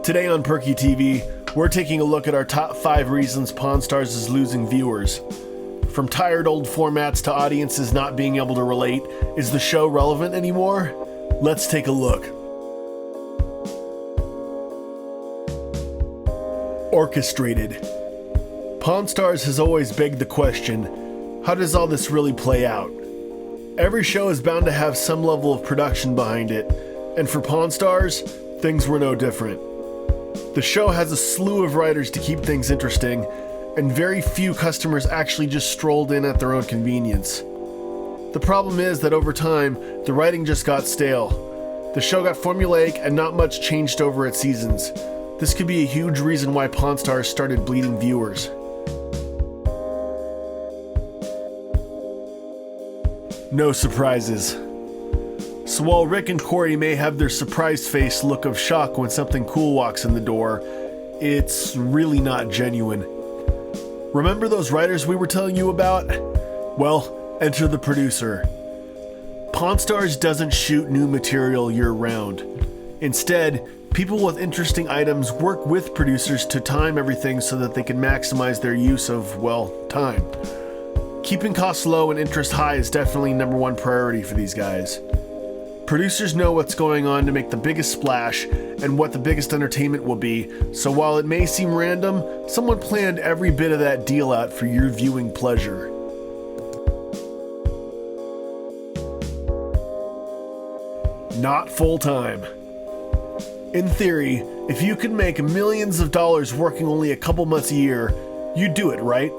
Today on Perky TV, we're taking a look at our top 5 reasons Pawn Stars is losing viewers. From tired old formats to audiences not being able to relate, is the show relevant anymore? Let's take a look. Orchestrated. Pawn Stars has always begged the question, how does all this really play out? Every show is bound to have some level of production behind it, and for Pawn Stars, things were no different. The show has a slew of writers to keep things interesting, and very few customers actually just strolled in at their own convenience. The problem is that over time, the writing just got stale. The show got formulaic and not much changed over its seasons. This could be a huge reason why Pawn Stars started bleeding viewers. No surprises. So while Rick and Corey may have their surprised face look of shock when something cool walks in the door, it's really not genuine. Remember those writers we were telling you about? Well, enter the producer. Pawn Stars doesn't shoot new material year-round. Instead, people with interesting items work with producers to time everything so that they can maximize their use of, time. Keeping costs low and interest high is definitely number one priority for these guys. Producers know what's going on to make the biggest splash and what the biggest entertainment will be, so while it may seem random, someone planned every bit of that deal out for your viewing pleasure. Not full-time. In theory, if you could make millions of dollars working only a couple months a year, you'd do it, right?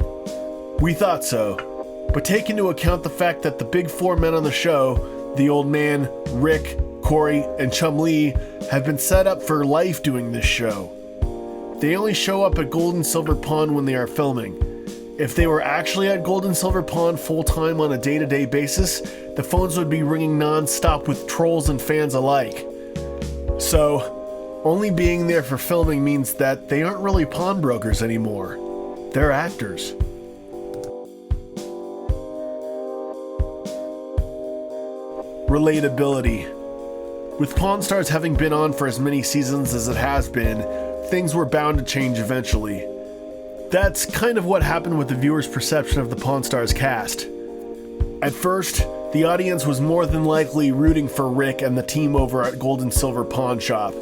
We thought so. But take into account the fact that the big 4 men on the show, the Old Man, Rick, Corey, and Chum Lee, have been set up for life doing this show. They only show up at Gold and Silver Pawn when they are filming. If they were actually at Gold and Silver Pawn full-time on a day-to-day basis, the phones would be ringing non-stop with trolls and fans alike. So, only being there for filming means that they aren't really pawnbrokers anymore. They're actors. Relatability. With Pawn Stars having been on for as many seasons as it has been, things were bound to change eventually. That's kind of what happened with the viewer's perception of the Pawn Stars cast. At first, the audience was more than likely rooting for Rick and the team over at Gold and Silver Pawn Shop.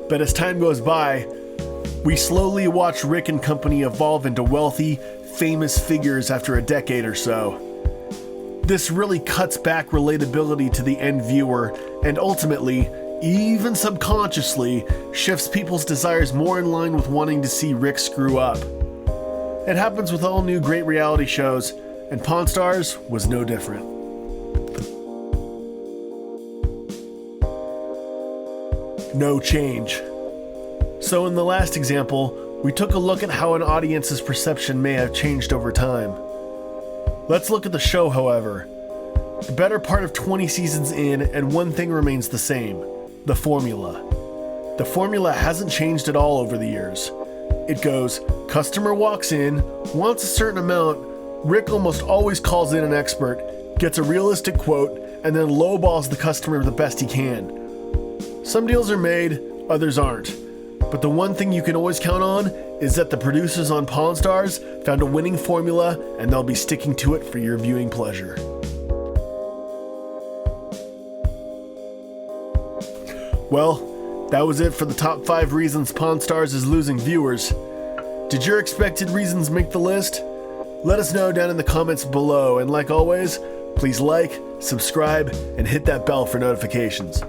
But as time goes by, we slowly watch Rick and company evolve into wealthy, famous figures after a decade or so. This really cuts back relatability to the end viewer and ultimately, even subconsciously, shifts people's desires more in line with wanting to see Rick screw up. It happens with all new great reality shows, and Pawn Stars was no different. No change. So in the last example, we took a look at how an audience's perception may have changed over time. Let's look at the show, however. The better part of 20 seasons in, and one thing remains the same: the formula. The formula hasn't changed at all over the years. It goes, customer walks in, wants a certain amount, Rick almost always calls in an expert, gets a realistic quote, and then lowballs the customer the best he can. Some deals are made, others aren't. But the one thing you can always count on is that the producers on Pawn Stars found a winning formula, and they'll be sticking to it for your viewing pleasure. Well, that was it for the top 5 reasons Pawn Stars is losing viewers. Did your expected reasons make the list? Let us know down in the comments below, and like always, please like, subscribe, and hit that bell for notifications.